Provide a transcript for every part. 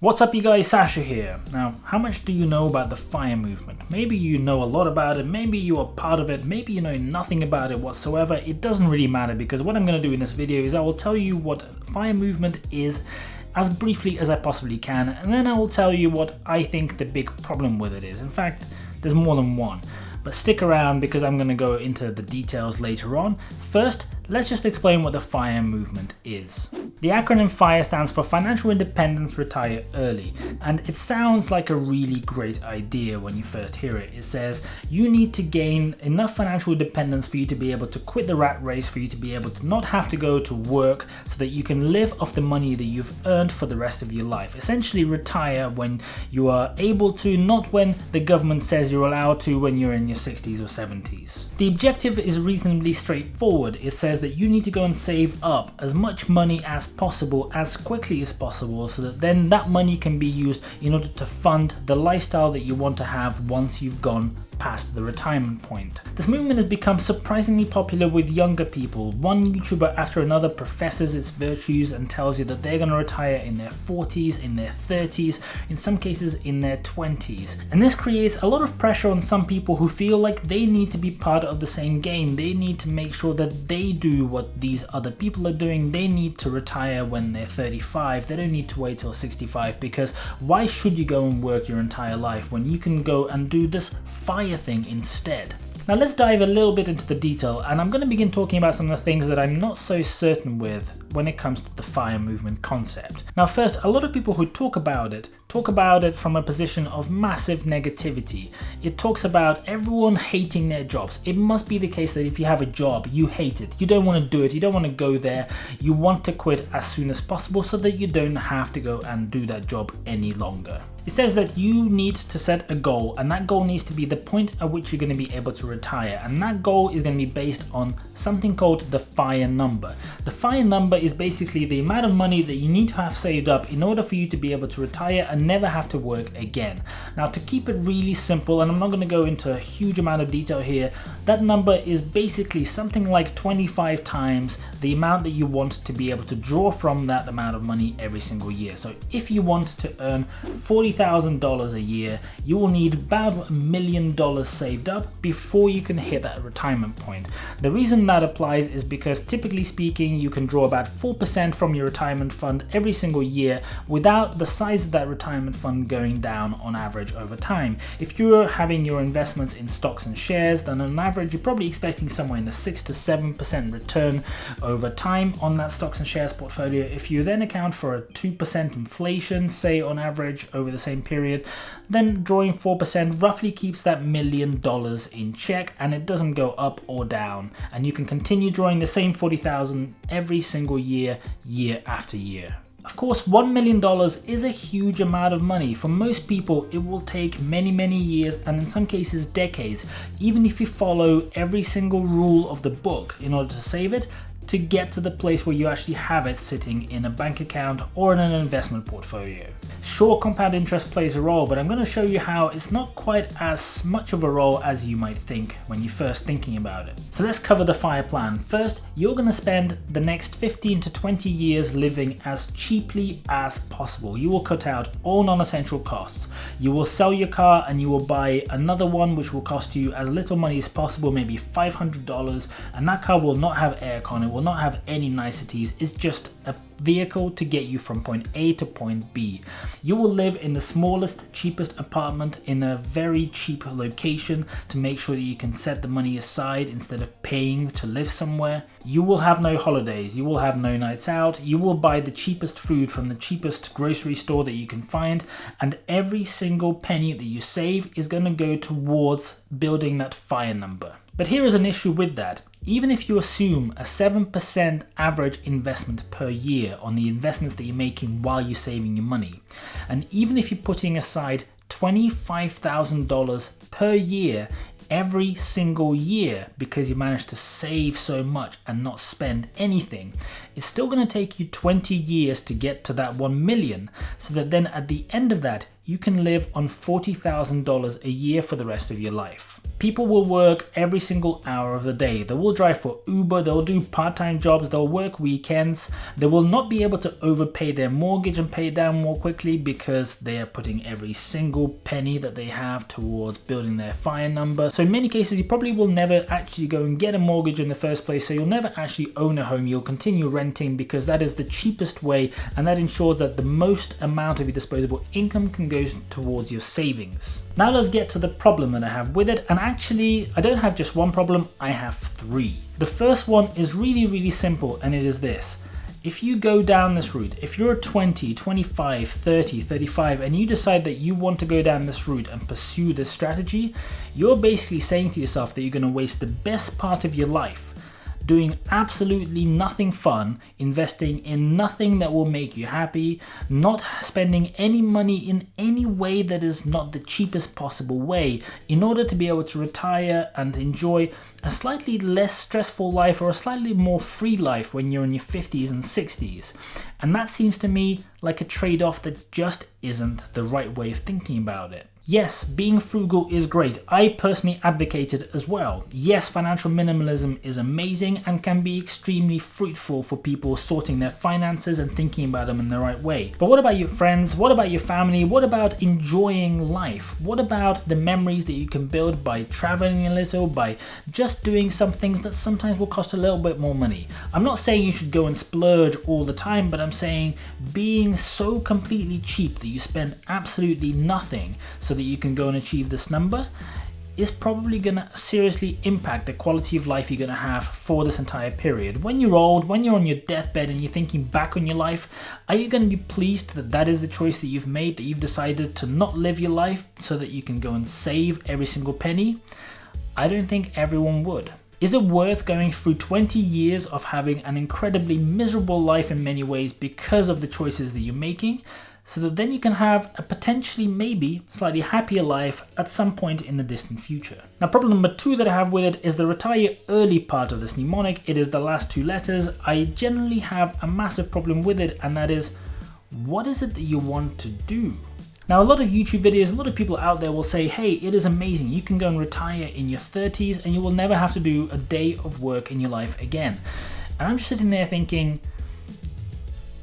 What's up you guys, Sasha here. Now, how much do you know about the FIRE movement? Maybe you know a lot about it, maybe you are part of it, maybe you know nothing about it whatsoever. It doesn't really matter, because what I'm going to do in this video is I will tell you what FIRE movement is as briefly as I possibly can, and then I will tell you what I think the big problem with it is. In fact, there's more than one. But stick around because I'm going to go into the details later on. First, let's just explain what the FIRE movement is. The acronym FIRE stands for Financial Independence, Retire Early, and it sounds like a really great idea when you first hear it. It says you need to gain enough financial independence for you to be able to quit the rat race, for you to be able to not have to go to work, so that you can live off the money that you've earned for the rest of your life. Essentially retire when you are able to, not when the government says you're allowed to when you're in your 60s or 70s. The objective is reasonably straightforward. It says that you need to go and save up as much money as possible as quickly as possible, so that then that money can be used in order to fund the lifestyle that you want to have once you've gone past the retirement point. This movement has become surprisingly popular with younger people. One YouTuber after another professes its virtues and tells you that they're going to retire in their 40s, in their 30s, in some cases in their 20s. And this creates a lot of pressure on some people who feel like they need to be part of the same game. They need to make sure that they do what these other people are doing. They need to retire when they're 35. They don't need to wait till 65, because why should you go and work your entire life when you can go and do this FIRE thing instead? Now let's dive a little bit into the detail, and I'm going to begin talking about some of the things that I'm not so certain with when it comes to the FIRE movement concept. Now first, a lot of people who talk about it from a position of massive negativity. It talks about everyone hating their jobs. It must be the case that if you have a job, you hate it. You don't want to do it. You don't want to go there. You want to quit as soon as possible so that you don't have to go and do that job any longer. It says that you need to set a goal, and that goal needs to be the point at which you're going to be able to retire, and that goal is going to be based on something called the FIRE number. The FIRE number is basically the amount of money that you need to have saved up in order for you to be able to retire and never have to work again. Now, to keep it really simple, and I'm not going to go into a huge amount of detail here, that number is basically something like 25 times the amount that you want to be able to draw from that amount of money every single year. So if you want to earn $40,000 a year, you will need about $1 million saved up before you can hit that retirement point. The reason that applies is because typically speaking, you can draw about 4% from your retirement fund every single year without the size of that retirement fund going down on average over time. If you're having your investments in stocks and shares, then on average you're probably expecting somewhere in the 6 to 7% return over time on that stocks and shares portfolio. If you then account for a 2% inflation, say on average over the same period, then drawing 4% roughly keeps that $1 million in check, and it doesn't go up or down, and you can continue drawing the same 40,000 every single year, year after year. Of course, $1 million is a huge amount of money. For most people, it will take many years, and in some cases decades, even if you follow every single rule of the book in order to save it, to get to the place where you actually have it sitting in a bank account or in an investment portfolio. Sure, compound interest plays a role, but I'm going to show you how it's not quite as much of a role as you might think when you're first thinking about it. So let's cover the FIRE plan. First, you're going to spend the next 15 to 20 years living as cheaply as possible. You will cut out all non-essential costs. You will sell your car and you will buy another one which will cost you as little money as possible, maybe $500, and that car will not have aircon, it will not have any niceties. It's just a vehicle to get you from point A to point B. You will live in the smallest, cheapest apartment in a very cheap location to make sure that you can set the money aside instead of paying to live somewhere. You will have no holidays, you will have no nights out, you will buy the cheapest food from the cheapest grocery store that you can find, and every single penny that you save is going to go towards building that FIRE number. But here is an issue with that. Even if you assume a 7% average investment per year on the investments that you're making while you're saving your money, and even if you're putting aside $25,000 per year every single year because you managed to save so much and not spend anything, it's still going to take you 20 years to get to that 1 million, so that then at the end of that you can live on $40,000 a year for the rest of your life. People will work every single hour of the day. They will drive for Uber, they'll do part-time jobs, they'll work weekends. They will not be able to overpay their mortgage and pay it down more quickly because they are putting every single penny that they have towards building their FIRE number. So in many cases, you probably will never actually go and get a mortgage in the first place, so you'll never actually own a home. You'll continue renting because that is the cheapest way, and that ensures that the most amount of your disposable income can go towards your savings. Now let's get to the problem that I have with it, and actually I don't have just one problem, I have three. The first one is really simple, and it is this. If you go down this route, if you're 20, 25, 30, 35 and you decide that you want to go down this route and pursue this strategy, you're basically saying to yourself that you're going to waste the best part of your life doing absolutely nothing fun, investing in nothing that will make you happy, not spending any money in any way that is not the cheapest possible way, in order to be able to retire and enjoy a slightly less stressful life or a slightly more free life when you're in your 50s and 60s. And that seems to me like a trade-off that just isn't the right way of thinking about it. Yes, being frugal is great. I personally advocate it as well. Yes, financial minimalism is amazing and can be extremely fruitful for people sorting their finances and thinking about them in the right way. But what about your friends? What about your family? What about enjoying life? What about the memories that you can build by traveling a little, by just doing some things that sometimes will cost a little bit more money? I'm not saying you should go and splurge all the time, but I'm saying being so completely cheap that you spend absolutely nothing so that you can go and achieve this number is probably going to seriously impact the quality of life you're going to have for this entire period. When you're old, when you're on your deathbed and you're thinking back on your life, are you going to be pleased that that is the choice that you've made, that you've decided to not live your life so that you can go and save every single penny? I don't think everyone would. Is it worth going through 20 years of having an incredibly miserable life in many ways because of the choices that you're making, so that then you can have a potentially maybe slightly happier life at some point in the distant future? Now, problem number two that I have with it is the retire early part of this mnemonic. It is the last two letters. I generally have a massive problem with it, and that is, what is it that you want to do? Now, a lot of YouTube videos, a lot of people out there will say, hey, it is amazing. You can go and retire in your 30s and you will never have to do a day of work in your life again. And I'm just sitting there thinking,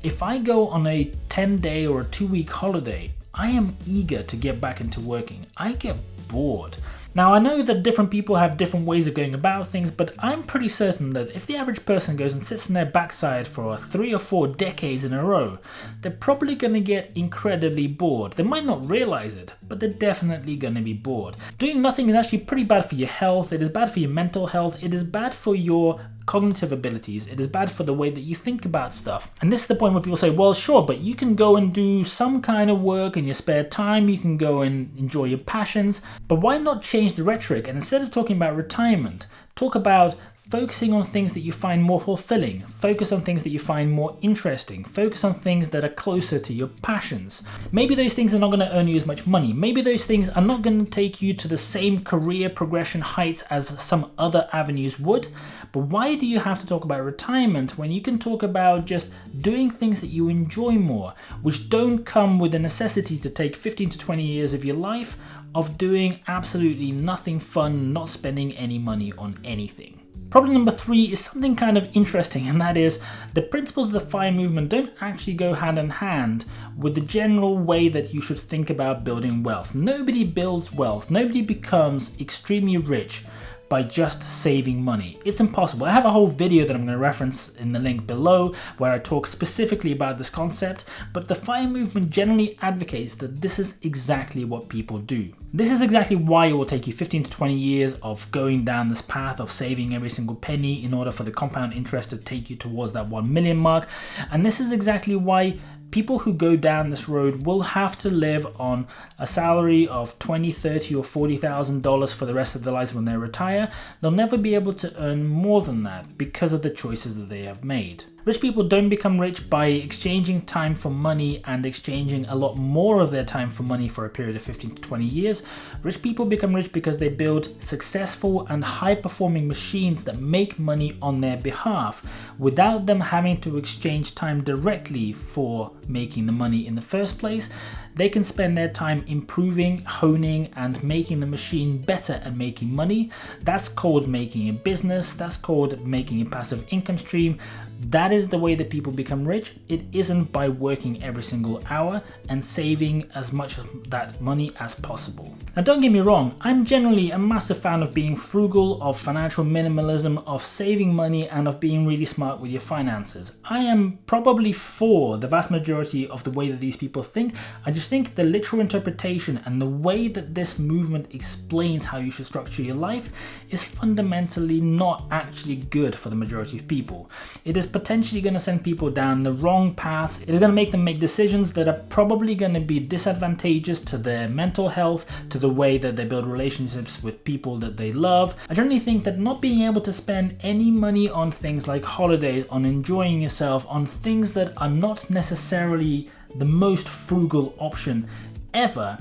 if I go on a 10-day or a 2-week holiday, I am eager to get back into working. I get bored. Now, I know that different people have different ways of going about things, but I'm pretty certain that if the average person goes and sits on their backside for 3 or 4 decades in a row, they're probably going to get incredibly bored. They might not realize it, but they're definitely going to be bored. Doing nothing is actually pretty bad for your health. It is bad for your mental health. It is bad for your cognitive abilities. It is bad for the way that you think about stuff. And this is the point where people say, well, sure, but you can go and do some kind of work in your spare time. You can go and enjoy your passions. But why not change the rhetoric? And instead of talking about retirement, talk about focusing on things that you find more fulfilling, focus on things that you find more interesting, focus on things that are closer to your passions. Maybe those things are not going to earn you as much money. Maybe those things are not going to take you to the same career progression heights as some other avenues would. But why do you have to talk about retirement when you can talk about just doing things that you enjoy more, which don't come with the necessity to take 15 to 20 years of your life of doing absolutely nothing fun, not spending any money on anything? Problem number 3 is something kind of interesting, and that is the principles of the FIRE movement don't actually go hand in hand with the general way that you should think about building wealth. Nobody builds wealth. Nobody becomes extremely rich by just saving money. It's impossible. I have a whole video that I'm going to reference in the link below where I talk specifically about this concept, but the FIRE movement generally advocates that this is exactly what people do. This is exactly why it will take you 15 to 20 years of going down this path of saving every single penny in order for the compound interest to take you towards that 1 million mark. And this is exactly why people who go down this road will have to live on a salary of $20,000, $30,000 or $40,000 for the rest of their lives when they retire. They'll never be able to earn more than that because of the choices that they have made. Rich people don't become rich by exchanging time for money and exchanging a lot more of their time for money for a period of 15 to 20 years. Rich people become rich because they build successful and high-performing machines that make money on their behalf without them having to exchange time directly for making the money in the first place. they can spend their time improving, honing, and making the machine better at making money. That's called making a business. That's called making a passive income stream. That is the way that people become rich. It isn't by working every single hour and saving as much of that money as possible. Now, don't get me wrong, I'm generally a massive fan of being frugal, of financial minimalism, of saving money, and of being really smart with your finances. I am probably for the vast majority of the way that these people think. I just think the literal interpretation and the way that this movement explains how you should structure your life is fundamentally not actually good for the majority of people. It is potentially going to send people down the wrong paths. It is going to make them make decisions that are probably going to be disadvantageous to their mental health, to the way that they build relationships with people that they love. I generally think that not being able to spend any money on things like holidays, on enjoying yourself, on things that are not necessarily the most frugal option ever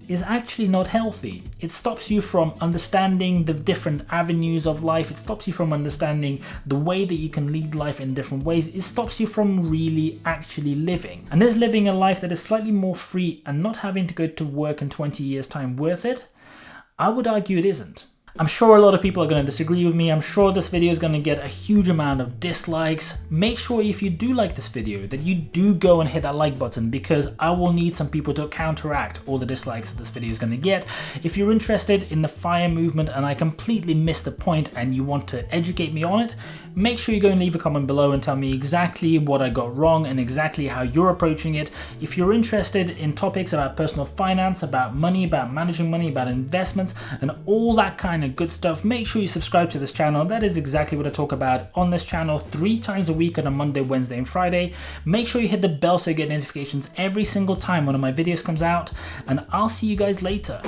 is actually not healthy. It stops you from understanding the different avenues of life. It stops you from understanding the way that you can lead life in different ways. It stops you from really actually living. And is living a life that is slightly more free and not having to go to work in 20 years' time worth it? I would argue it isn't. I'm sure a lot of people are going to disagree with me. I'm sure this video is going to get a huge amount of dislikes. Make sure if you do like this video that you do go and hit that like button, because I will need some people to counteract all the dislikes that this video is going to get. If you're interested in the FIRE movement and I completely missed the point and you want to educate me on it, make sure you go and leave a comment below and tell me exactly what I got wrong and exactly how you're approaching it. If you're interested in topics about personal finance, about money, about managing money, about investments, and all that kind of good stuff, make sure you subscribe to this channel. That is exactly what I talk about on this channel 3 times a week on a Monday, Wednesday, and Friday. Make sure you hit the bell so you get notifications every single time one of my videos comes out, and I'll see you guys later.